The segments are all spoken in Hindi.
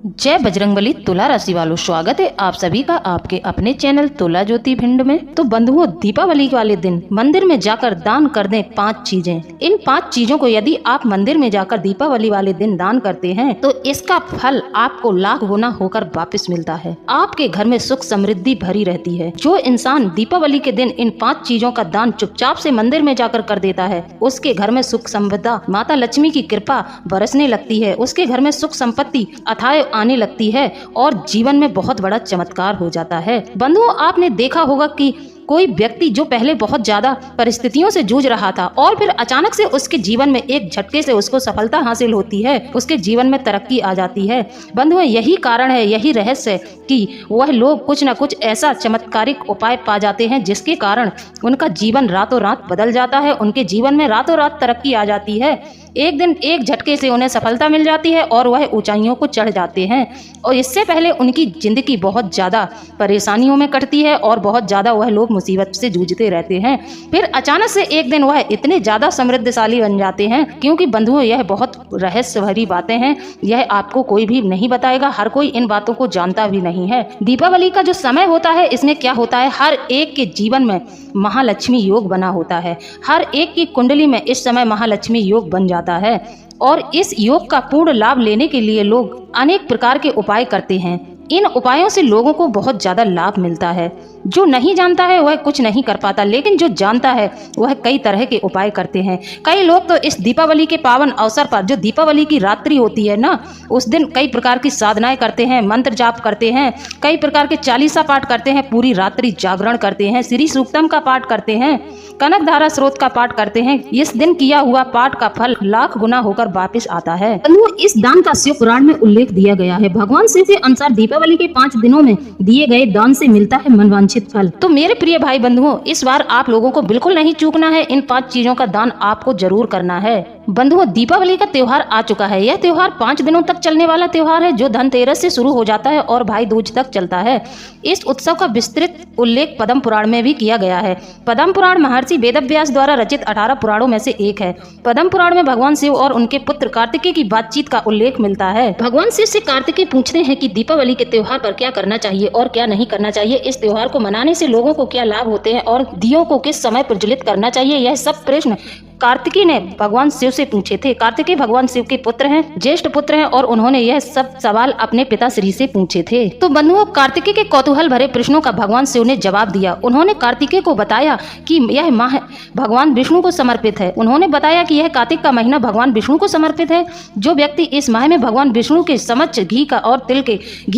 जय बजरंगबली। तुला राशि वालों, स्वागत है आप सभी का आपके अपने चैनल तुला ज्योति भिंड में। तो बंधुओं, दीपावली वाले दिन मंदिर में जाकर दान कर दें 5 चीजें। इन 5 चीजों को यदि आप मंदिर में जाकर दीपावली वाले दिन दान करते हैं तो इसका फल आपको लाख गुना होकर वापस मिलता है। आपके घर में सुख समृद्धि भरी रहती है। जो इंसान दीपावली के दिन इन 5 चीजों का दान चुपचाप से मंदिर में जाकर कर देता है, उसके घर में सुख समृद्धि, माता लक्ष्मी की कृपा बरसने लगती है। उसके घर में सुख संपत्ति अथाह आने लगती है और जीवन में बहुत बड़ा चमत्कार हो जाता है। बंधुओं, आपने देखा होगा कि कोई व्यक्ति जो पहले बहुत ज्यादा परिस्थितियों से जूझ रहा था और फिर अचानक से उसके जीवन में एक झटके से उसको सफलता हासिल होती है, उसके जीवन में तरक्की आ जाती है। बंधुओं, यही कारण है, यही रहस्य है कि वह लोग कुछ न कुछ ऐसा चमत्कारिक उपाय पा जाते हैं जिसके कारण उनका जीवन रातों रात बदल जाता है, उनके जीवन में रातों रात तरक्की आ जाती है। एक दिन एक झटके से उन्हें सफलता मिल जाती है और वह ऊंचाइयों को चढ़ जाते हैं। और इससे पहले उनकी जिंदगी बहुत ज्यादा परेशानियों में कटती है और बहुत ज्यादा वह लोग मुसीबत से जूझते रहते हैं। फिर अचानक से एक दिन वह इतने ज्यादा समृद्धशाली बन जाते हैं। क्योंकि बंधुओं, यह बहुत रहस्य भरी बातें हैं, यह आपको कोई भी नहीं बताएगा, हर कोई इन बातों को जानता भी नहीं है। दीपावली का जो समय होता है, इसमें क्या होता है, हर एक के जीवन में महालक्ष्मी योग बना होता है। हर एक की कुंडली में इस समय महालक्ष्मी योग बन जाता है और इस योग का पूर्ण लाभ लेने के लिए लोग अनेक प्रकार के उपाय करते हैं। इन उपायों से लोगों को बहुत ज्यादा लाभ मिलता है। जो नहीं जानता है वह कुछ नहीं कर पाता, लेकिन जो जानता है वह कई तरह के उपाय करते हैं। कई लोग तो इस दीपावली के पावन अवसर पर, जो दीपावली की रात्रि होती है ना, उस दिन कई प्रकार की साधनाएं करते हैं, मंत्र जाप करते हैं, कई प्रकार के चालीसा पाठ करते हैं, पूरी रात्रि जागरण करते हैं, श्री सूक्तम का पाठ करते हैं, कनक धारा स्रोत का पाठ करते हैं। इस दिन किया हुआ पाठ का फल लाख गुना होकर वापिस आता है। इस दान का शिव पुराण में उल्लेख दिया गया है। भगवान शिव के अनुसार दीपावली के 5 दिनों में दिए गए दान से मिलता है मनवांछित फल। तो मेरे प्रिय भाई बंधुओं, इस बार आप लोगों को बिल्कुल नहीं चूकना है। इन 5 चीजों का दान आपको जरूर करना है। बंधुओं, दीपावली का त्योहार आ चुका है। यह त्योहार 5 दिनों तक चलने वाला त्योहार है, जो धनतेरस से शुरू हो जाता है और भाई दूज तक चलता है। इस उत्सव का विस्तृत उल्लेख पद्म पुराण में भी किया गया है। पद्म पुराण महर्षि वेदव्यास द्वारा रचित 18 पुराणों में से एक है। पद्म पुराण में भगवान शिव और उनके पुत्र कार्तिकेय की बातचीत का उल्लेख मिलता है। भगवान शिव से कार्तिकेय पूछते हैं कि दीपावली के त्योहार पर क्या करना चाहिए और क्या नहीं करना चाहिए, इस त्योहार को मनाने से लोगों को क्या लाभ होते हैं और दियों को किस समय प्रज्वलित करना चाहिए। यह सब प्रश्न कार्तिकेय ने भगवान शिव से पूछे थे। कार्तिकेय भगवान शिव के पुत्र हैं, ज्येष्ठ पुत्र हैं और उन्होंने यह सब सवाल अपने पिता श्री से पूछे थे। तो बंधुओं, कार्तिकेय के कौतूहल भरे प्रश्नों का भगवान शिव ने जवाब दिया। उन्होंने कार्तिकेय को बताया कि यह माह भगवान विष्णु को समर्पित है। उन्होंने बताया कि यह कार्तिक का महीना भगवान विष्णु को समर्पित है। जो व्यक्ति इस माह में भगवान विष्णु के समक्ष घी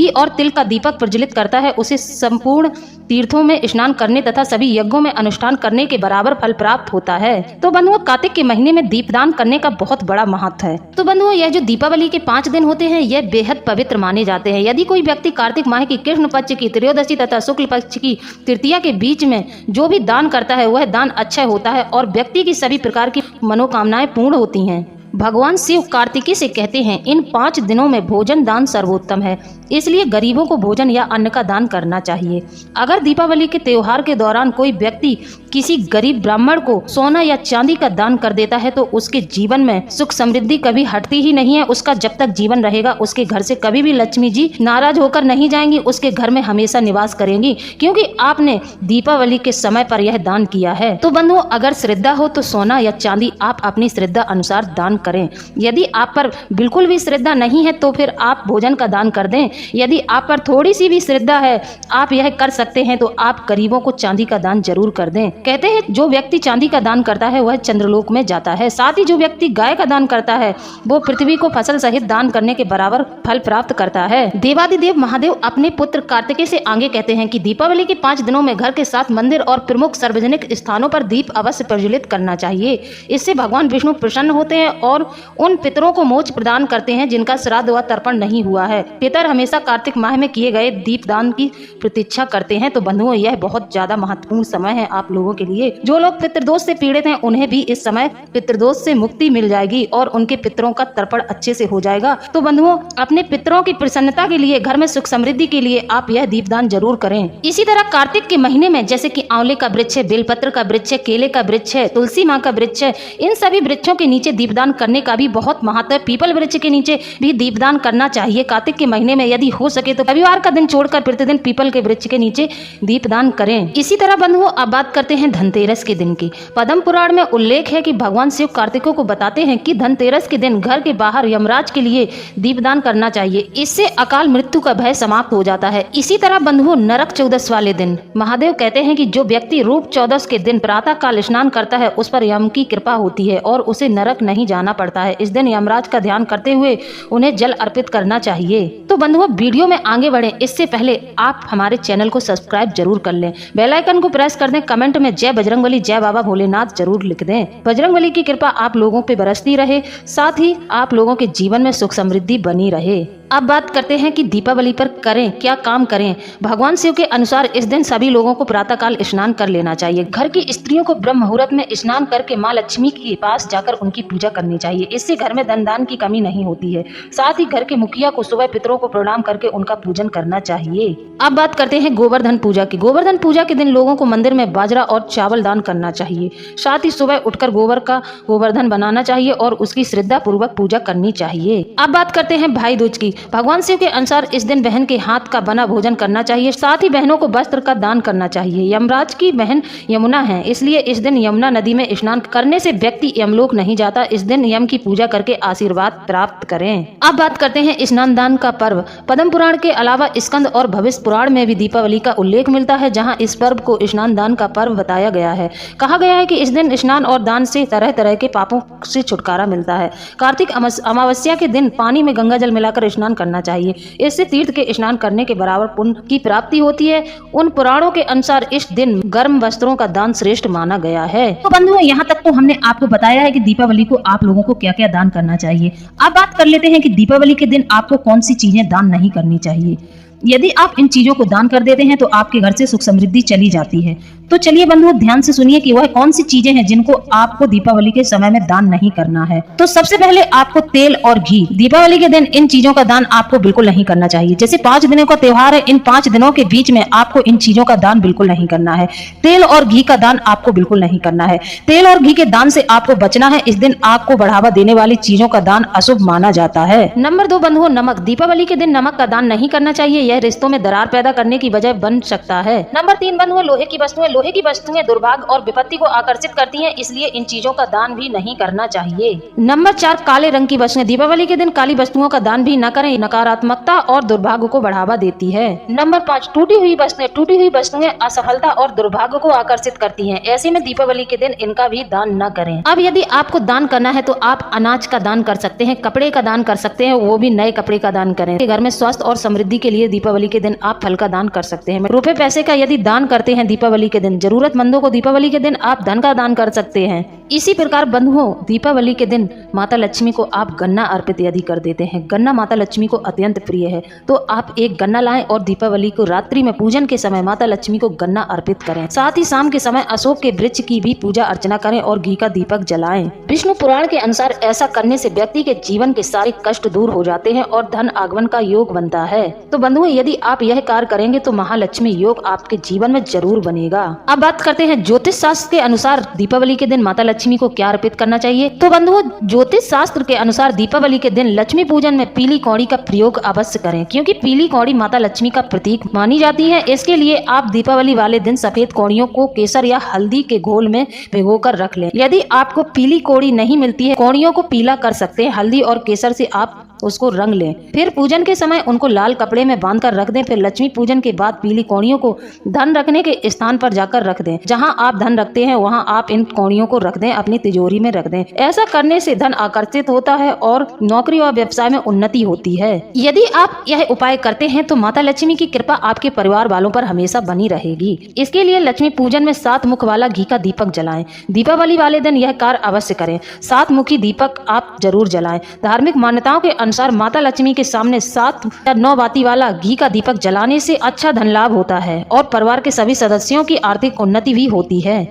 और तिल का दीपक प्रज्वलित करता है, उसे संपूर्ण तीर्थों में स्नान करने तथा सभी यज्ञों में अनुष्ठान करने के बराबर फल प्राप्त होता है। तो बंधुओं, कार्तिक के महीने में दीपदान करने का बहुत बड़ा महत्व है। तो बंधुओं, यह जो दीपावली के 5 दिन होते हैं, यह बेहद पवित्र माने जाते हैं। यदि कोई व्यक्ति कार्तिक माह की कृष्ण पक्ष की त्रयोदशी तथा शुक्ल पक्ष की तृतीया के बीच में जो भी दान करता है, वह दान अच्छा होता है और व्यक्ति की सभी प्रकार की मनोकामनाएं पूर्ण होती हैं। भगवान शिव कार्तिकेय से कहते हैं, इन 5 दिनों में भोजन दान सर्वोत्तम है, इसलिए गरीबों को भोजन या अन्न का दान करना चाहिए। अगर दीपावली के त्योहार के दौरान कोई व्यक्ति किसी गरीब ब्राह्मण को सोना या चांदी का दान कर देता है तो उसके जीवन में सुख समृद्धि कभी हटती ही नहीं है। उसका जब तक जीवन रहेगा, उसके घर से कभी भी लक्ष्मी जी नाराज होकर नहीं जाएंगी, उसके घर में हमेशा निवास करेंगी, क्योंकि आपने दीपावली के समय पर यह दान किया है। तो बंधुओं, अगर श्रद्धा हो तो सोना या चांदी आप अपनी श्रद्धा अनुसार दान करें। यदि आप पर बिल्कुल भी श्रद्धा नहीं है तो फिर आप भोजन का दान कर दें। यदि आप पर थोड़ी सी भी श्रद्धा है, आप यह कर सकते हैं, तो आप गरीबों को चांदी का दान जरूर कर दें। कहते हैं, जो व्यक्ति चांदी का दान करता है वह चंद्रलोक में जाता है। साथ ही जो व्यक्ति गाय का दान करता है वो पृथ्वी को फसल सहित दान करने के बराबर फल प्राप्त करता है। देवादिदेव महादेव अपने पुत्र कार्तिकेय से आगे कहते हैं कि दीपावली के 5 दिनों में घर के साथ मंदिर और प्रमुख सार्वजनिक स्थानों पर दीप अवश्य प्रज्वलित करना चाहिए। इससे भगवान विष्णु प्रसन्न होते हैं और उन पितरों को मोक्ष प्रदान करते हैं जिनका श्राद्ध व तर्पण नहीं हुआ है। पितर हमेशा कार्तिक माह में किए गए दीपदान की प्रतीक्षा करते हैं। तो बंधुओं, यह बहुत ज्यादा महत्वपूर्ण समय है आप लोगों बंधुओं के लिए। जो लोग पितृदोष से पीड़ित हैं उन्हें भी इस समय पितृदोष से मुक्ति मिल जाएगी और उनके पितरों का तर्पण अच्छे से हो जाएगा। तो बंधुओं, अपने पितरों की प्रसन्नता के लिए, घर में सुख समृद्धि के लिए आप यह दीपदान जरूर करें। इसी तरह कार्तिक के महीने में जैसे कि आंवले का वृक्ष है, बेलपत्र का वृक्ष है, केले का वृक्ष है, तुलसी माँ का वृक्ष है, इन सभी वृक्षों के नीचे दीपदान करने का भी बहुत महत्व है। पीपल वृक्ष के नीचे भी दीपदान करना चाहिए। कार्तिक के महीने में यदि हो सके तो रविवार का दिन छोड़कर प्रतिदिन पीपल के वृक्ष के नीचे दीपदान करें। इसी तरह बंधुओं, अब बात करते हैं धनतेरस के दिन की। पद्म पुराण में उल्लेख है कि भगवान शिव कार्तिकों को बताते हैं कि धनतेरस के दिन घर के बाहर यमराज के लिए दीपदान करना चाहिए। इससे अकाल मृत्यु का भय समाप्त हो जाता है। इसी तरह बंधुओं, नरक चौदस वाले दिन महादेव कहते हैं कि जो व्यक्ति रूप चौदस के दिन प्रातः काल स्नान करता है उस पर यम की कृपा होती है और उसे नरक नहीं जाना पड़ता है। इस दिन यमराज का ध्यान करते हुए उन्हें जल अर्पित करना चाहिए। तो बंधुओं, वीडियो में आगे बढ़े इससे पहले आप हमारे चैनल को सब्सक्राइब जरूर कर लें, बेल आइकन को प्रेस कर दें, कमेंट में जय बजरंगबली, जय बाबा भोलेनाथ जरूर लिख दें। बजरंगबली की कृपा आप लोगों पे बरसती रहे, साथ ही आप लोगों के जीवन में सुख समृद्धि बनी रहे। अब बात करते हैं कि दीपावली पर करें क्या काम करें। भगवान शिव के अनुसार इस दिन सभी लोगों को प्रातःकाल स्नान कर लेना चाहिए। घर की स्त्रियों को ब्रह्म मुहूर्त में स्नान करके माँ लक्ष्मी के पास जाकर उनकी पूजा करनी चाहिए। इससे घर में धन दान की कमी नहीं होती है। साथ ही घर के मुखिया को सुबह पितरों को प्रणाम करके उनका पूजन करना चाहिए। अब बात करते हैं गोवर्धन पूजा की। गोवर्धन पूजा के दिन लोगों को मंदिर में बाजरा और चावल दान करना चाहिए। साथ ही सुबह उठकर गोबर का गोवर्धन बनाना चाहिए और उसकी श्रद्धा पूर्वक पूजा करनी चाहिए। अब बात करते हैं भाई दूज की। भगवान शिव के अनुसार इस दिन बहन के हाथ का बना भोजन करना चाहिए। साथ ही बहनों को वस्त्र का दान करना चाहिए। यमराज की बहन यमुना है, इसलिए इस दिन यमुना नदी में स्नान करने से व्यक्ति यमलोक नहीं जाता। इस दिन यम की पूजा करके आशीर्वाद प्राप्त करें। अब बात करते हैं स्नान दान का पर्व। पद्म पुराण के अलावा स्कंद और भविष्य पुराण में भी दीपावली का उल्लेख मिलता है, जहाँ इस पर्व को स्नान दान का पर्व बताया गया है। कहा गया है कि इस दिन स्नान और दान से तरह तरह के पापों से छुटकारा मिलता है। कार्तिक अमावस्या के दिन पानी में गंगा जल मिलाकर स्नान करना चाहिए। इससे तीर्थ के स्नान करने के बराबर पुण्य की प्राप्ति होती है। उन पुराणों के अनुसार इस दिन गर्म वस्त्रों का दान श्रेष्ठ माना गया है। तो बंधुओं, यहाँ तक तो हमने आपको बताया है कि दीपावली को आप लोगों को क्या क्या दान करना चाहिए। अब बात कर लेते हैं कि दीपावली के दिन आपको कौन सी चीजें दान नहीं करनी चाहिए। यदि आप इन चीजों को दान कर देते हैं तो आपके घर से सुख समृद्धि चली जाती है। तो चलिए बंधुओं, ध्यान से सुनिए कि वह कौन सी चीजें हैं जिनको आपको दीपावली के समय में दान नहीं करना है। तो सबसे पहले आपको तेल और घी। दीपावली के दिन इन चीजों का दान आपको बिल्कुल नहीं करना चाहिए। जैसे 5 दिनों का त्योहार है, इन 5 दिनों के बीच में आपको इन चीजों का दान बिल्कुल नहीं करना है। तेल और घी का दान आपको बिल्कुल नहीं करना है। तेल और घी के दान से आपको बचना है। इस दिन आपको बढ़ावा देने वाली चीजों का दान अशुभ माना जाता है। नंबर 2 बंधुओं, नमक। दीपावली के दिन नमक का दान नहीं करना चाहिए। यह रिश्तों में दरार पैदा करने की वजह बन सकता है। नंबर 3 बंधुओं, लोहे की वस्तुएं। लोहे की वस्तुएं दुर्भाग्य और विपत्ति को आकर्षित करती हैं, इसलिए इन चीजों का दान भी नहीं करना चाहिए। नंबर 4 काले रंग की वस्तुएं। दीपावली के दिन काली वस्तुओं का दान भी न करें, नकारात्मकता और दुर्भाग्य को बढ़ावा देती है। नंबर 5 टूटी हुई वस्तुएं। टूटी हुई वस्तुएं असफलता और दुर्भाग्य को आकर्षित करती हैं, ऐसे में दीपावली के दिन इनका भी दान न करें। अब यदि आपको दान करना है तो आप अनाज का दान कर सकते हैं, कपड़े का दान कर सकते हैं, वो भी नए कपड़े का दान करें। घर में स्वास्थ्य और समृद्धि के लिए दीपावली के दिन आप फल का दान कर सकते हैं। रुपए पैसे का यदि दान करते हैं दीपावली के दिन, जरूरतमंदों को दीपावली के दिन आप धन का दान कर सकते हैं। इसी प्रकार बंधुओं, दीपावली के दिन माता लक्ष्मी को आप गन्ना अर्पित यदि कर देते हैं, गन्ना माता लक्ष्मी को अत्यंत प्रिय है, तो आप एक गन्ना लाएं और दीपावली को रात्रि में पूजन के समय माता लक्ष्मी को गन्ना अर्पित करें। साथ ही शाम के समय अशोक के वृक्ष की भी पूजा अर्चना करें और घी का दीपक जलाएं। विष्णु पुराण के अनुसार ऐसा करने से व्यक्ति के जीवन के सारे कष्ट दूर हो जाते हैं और धन आगमन का योग बनता है। तो बंधुओं, यदि आप यह कार्य करेंगे तो महालक्ष्मी योग आपके जीवन में जरूर बनेगा। अब बात करते हैं ज्योतिष शास्त्र के अनुसार दीपावली के दिन माता लक्ष्मी को क्या अर्पित करना चाहिए। तो बंधुओं, ज्योतिष शास्त्र के अनुसार दीपावली के दिन लक्ष्मी पूजन में पीली कौड़ी का प्रयोग अवश्य करें, क्योंकि पीली कौड़ी माता लक्ष्मी का प्रतीक मानी जाती है। इसके लिए आप दीपावली वाले दिन सफेद कौड़ियों को केसर या हल्दी के घोल में भिगोकर रख लें। यदि आपको पीली कौड़ी नहीं मिलती है, कौड़ियों को पीला कर सकते हैं। हल्दी और केसर से आप उसको रंग लें, फिर पूजन के समय उनको लाल कपड़े में बांधकर रख दें। फिर लक्ष्मी पूजन के बाद पीली कौड़ियों को धन रखने के स्थान पर जाकर रख दें। जहां आप धन रखते हैं वहां आप इन कौड़ियों को रख दें, अपनी तिजोरी में रख दें। ऐसा करने से धन आकर्षित होता है और नौकरी और व्यवसाय में उन्नति होती है। यदि आप यह उपाय करते हैं तो माता लक्ष्मी की कृपा आपके परिवार वालों पर हमेशा बनी रहेगी। इसके लिए लक्ष्मी पूजन में 7 मुख वाला घी का दीपक जलाएं। दीपावली वाले दिन यह कार्य अवश्य करें। 7 मुखी दीपक आप जरूर जलाएं। धार्मिक मान्यताओं के अनुसार माता लक्ष्मी के सामने 7 या 9 बाती वाला घी का दीपक जलाने से अच्छा धन लाभ होता है और परिवार के सभी सदस्यों की आर्थिक उन्नति भी होती है।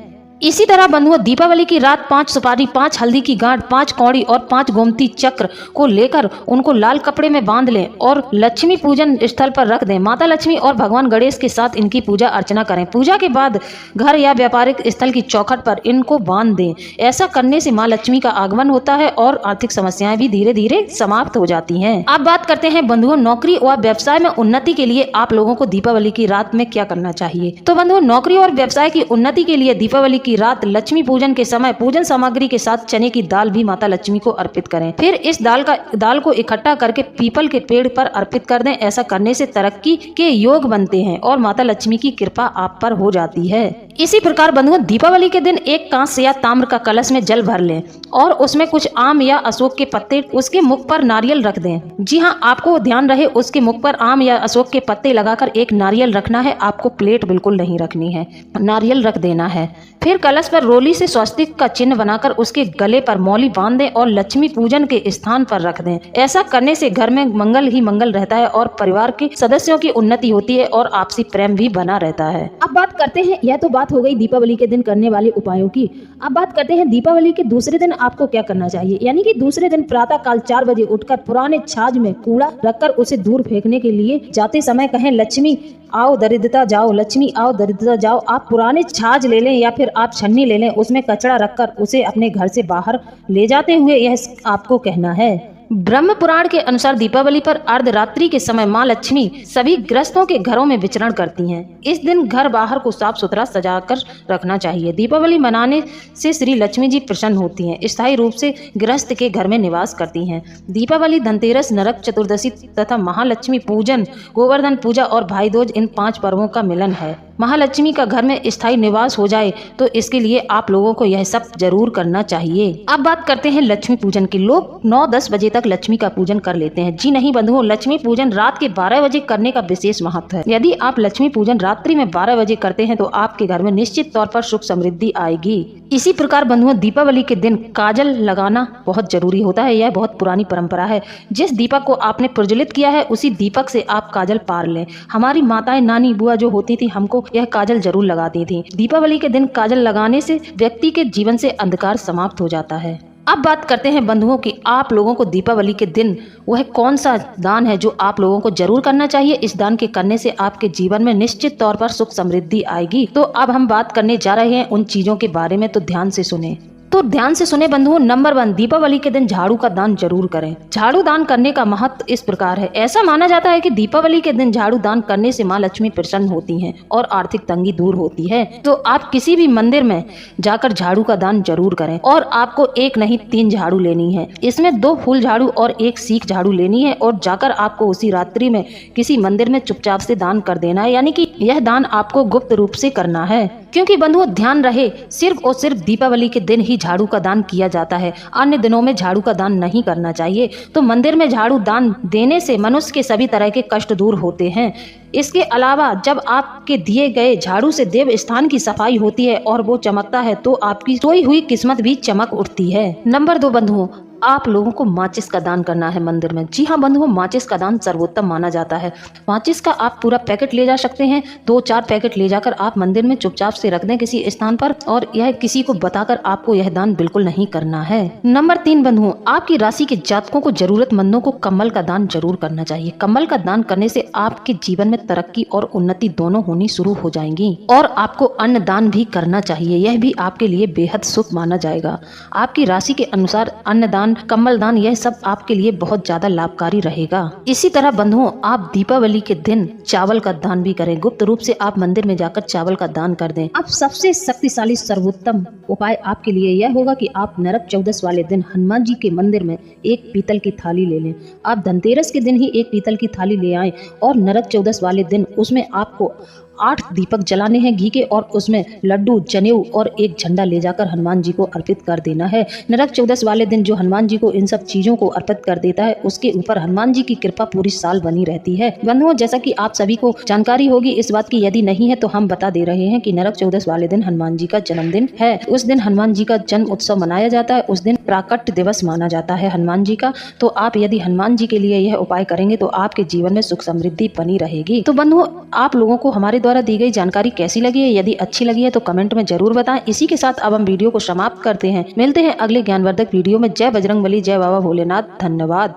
इसी तरह बंधुओं दीपावली की रात 5 सुपारी, 5 हल्दी की गांठ, 5 कौड़ी और 5 गोमती चक्र को लेकर उनको लाल कपड़े में बांध लें और लक्ष्मी पूजन स्थल पर रख दें। माता लक्ष्मी और भगवान गणेश के साथ इनकी पूजा अर्चना करें। पूजा के बाद घर या व्यापारिक स्थल की चौखट पर इनको बांध दें। ऐसा करने से माँ लक्ष्मी का आगमन होता है और आर्थिक समस्याएं भी धीरे धीरे समाप्त हो जाती हैं। अब बात करते हैं बंधुओं नौकरी और व्यवसाय में उन्नति के लिए आप लोगों को दीपावली की रात में क्या करना चाहिए। तो बंधुओं नौकरी और व्यवसाय की उन्नति के लिए दीपावली की रात लक्ष्मी पूजन के समय पूजन सामग्री के साथ चने की दाल भी माता लक्ष्मी को अर्पित करें। फिर इस दाल को इकट्ठा करके पीपल के पेड़ पर अर्पित कर दें। ऐसा करने से तरक्की के योग बनते हैं और माता लक्ष्मी की कृपा आप पर हो जाती है। इसी प्रकार बंधुओं दीपावली के दिन एक कांस्य या ताम्र का कलश में जल भर लें और उसमें कुछ आम या अशोक के पत्ते, उसके मुख पर नारियल रख दें। जी हाँ, आपको ध्यान रहे उसके मुख पर आम या अशोक के पत्ते लगाकर एक नारियल रखना है। आपको प्लेट बिल्कुल नहीं रखनी है, नारियल रख देना है। फिर कलश पर रोली से स्वस्तिक का चिन्ह बनाकर उसके गले पर मौली बांध दें और लक्ष्मी पूजन के स्थान पर रख दें। ऐसा करने से घर में मंगल ही मंगल रहता है और परिवार के सदस्यों की उन्नति होती है और आपसी प्रेम भी बना रहता है। अब बात करते हैं, यह तो बात हो गई दीपावली के दिन करने वाले उपायों की। अब बात करते हैं दीपावली के दूसरे दिन आपको क्या करना चाहिए। यानी कि दूसरे दिन प्रातः काल 4 बजे उठकर पुराने छाछ में कूड़ा रखकर उसे दूर फेंकने के लिए जाते समय कहें लक्ष्मी आओ दरिद्रता जाओ, लक्ष्मी आओ दरिद्रता जाओ। आप पुराने छाछ ले लें या फिर आप छन्नी ले लें, उसमें कचरा रखकर उसे अपने घर से बाहर ले जाते हुए यह आपको कहना है। ब्रह्म पुराण के अनुसार दीपावली पर अर्धरात्रि के समय माँ लक्ष्मी सभी गृहस्थों के घरों में विचरण करती हैं। इस दिन घर बाहर को साफ सुथरा सजाकर रखना चाहिए। दीपावली मनाने से श्री लक्ष्मी जी प्रसन्न होती हैं, स्थायी रूप से गृहस्थ के घर में निवास करती हैं। दीपावली, धनतेरस, नरक चतुर्दशी तथा महालक्ष्मी पूजन, गोवर्धन पूजा और भाई दूज इन 5 पर्वों का मिलन है। महालक्ष्मी का घर में स्थायी निवास हो जाए तो इसके लिए आप लोगों को यह सब जरूर करना चाहिए। अब बात करते हैं लक्ष्मी पूजन की। लोग 9-10 बजे तक लक्ष्मी का पूजन कर लेते हैं। जी नहीं बंधुओं, लक्ष्मी पूजन रात के 12 बजे करने का विशेष महत्व है। यदि आप लक्ष्मी पूजन रात्रि में 12 बजे करते हैं तो आपके घर में निश्चित तौर पर सुख समृद्धि आएगी। इसी प्रकार बंधुओं दीपावली के दिन काजल लगाना बहुत जरूरी होता है। यह बहुत पुरानी परंपरा है। जिस दीपक को आपने प्रज्वलित किया है उसी दीपक से आप काजल पार लें। हमारी माताएं, नानी, बुआ जो होती थी हमको यह काजल जरूर लगाती थी। दीपावली के दिन काजल लगाने से व्यक्ति के जीवन से अंधकार समाप्त हो जाता है। अब बात करते हैं बंधुओं की आप लोगों को दीपावली के दिन वह कौन सा दान है जो आप लोगों को जरूर करना चाहिए। इस दान के करने से आपके जीवन में निश्चित तौर पर सुख समृद्धि आएगी। तो अब हम बात करने जा रहे हैं उन चीजों के बारे में, तो ध्यान से सुने। तो ध्यान से सुने बंधुओं, नंबर 1, दीपावली के दिन झाड़ू का दान जरूर करें। झाड़ू दान करने का महत्व इस प्रकार है। ऐसा माना जाता है कि दीपावली के दिन झाड़ू दान करने से माँ लक्ष्मी प्रसन्न होती हैं और आर्थिक तंगी दूर होती है। तो आप किसी भी मंदिर में जाकर झाड़ू का दान जरूर करें और आपको 1 नहीं 3 झाड़ू लेनी है। इसमें 2 फूल झाड़ू और 1 सीख झाड़ू लेनी है और जाकर आपको उसी रात्रि में किसी मंदिर में चुपचाप से दान कर देना है। यानी कि यह दान आपको गुप्त रूप से करना है, क्योंकि बंधुओं ध्यान रहे सिर्फ और सिर्फ दीपावली के दिन ही झाड़ू का दान किया जाता है। अन्य दिनों में झाड़ू का दान नहीं करना चाहिए। तो मंदिर में झाड़ू दान देने से मनुष्य के सभी तरह के कष्ट दूर होते हैं। इसके अलावा जब आपके दिए गए झाड़ू से देव स्थान की सफाई होती है और वो चमकता है तो आपकी सोई हुई किस्मत भी चमक उठती है। नंबर 2 बंधुओं, आप लोगों को माचिस का दान करना है मंदिर में। जी हाँ बंधुओं, माचिस का दान सर्वोत्तम माना जाता है। माचिस का आप पूरा पैकेट ले जा सकते हैं। 2-4 पैकेट ले जाकर आप मंदिर में चुपचाप से रख दें किसी स्थान पर, और यह किसी को बताकर आपको यह दान बिल्कुल नहीं करना है। नंबर 3 बंधुओं, आपकी राशि के जातकों को, जरूरतमंदों को कम्बल का दान जरूर करना चाहिए। कम्बल का दान करने से आपके जीवन में तरक्की और उन्नति दोनों होनी शुरू हो जाएंगी। और आपको अन्न दान भी करना चाहिए, यह भी आपके लिए बेहद शुभ माना जाएगा। आपकी राशि के अनुसार अन्न दान, कम्बल दान, यह सब आपके लिए बहुत ज्यादा लाभकारी रहेगा। इसी तरह बंधुओं, आप दीपावली के दिन चावल का दान भी करें। गुप्त रूप से आप मंदिर में जाकर चावल का दान कर दें। अब सबसे शक्तिशाली सर्वोत्तम उपाय आपके लिए यह होगा कि आप नरक चौदस वाले दिन हनुमान जी के मंदिर में एक पीतल की थाली ले लें। आप धनतेरस के दिन ही एक पीतल की थाली ले आएं और नरक चौदस वाले दिन उसमें आपको 8 दीपक जलाने हैं घी के, और उसमें लड्डू, जनेऊ और एक झंडा ले जाकर हनुमान जी को अर्पित कर देना है। नरक चौदस वाले दिन जो हनुमान जी को इन सब चीजों को अर्पित कर देता है उसके ऊपर हनुमान जी की कृपा पूरी साल बनी रहती है। बंधुओं, जैसा कि आप सभी को जानकारी होगी इस बात की, यदि नहीं है तो हम बता दे रहे हैं कि नरक चौदस वाले दिन हनुमान जी का जन्मदिन है। उस दिन हनुमान जी का जन्म उत्सव मनाया जाता है। उस दिन प्राकट्य दिवस माना जाता है हनुमान जी का। तो आप यदि हनुमान जी के लिए यह उपाय करेंगे तो आपके जीवन में सुख समृद्धि बनी रहेगी। तो बंधुओं, आप लोगों को हमारे द्वारा दी गई जानकारी कैसी लगी है, यदि अच्छी लगी है तो कमेंट में जरूर बताएं। इसी के साथ अब हम वीडियो को समाप्त करते हैं। मिलते हैं अगले ज्ञानवर्धक वीडियो में। जय बजरंगबली, जय बाबा भोलेनाथ। धन्यवाद।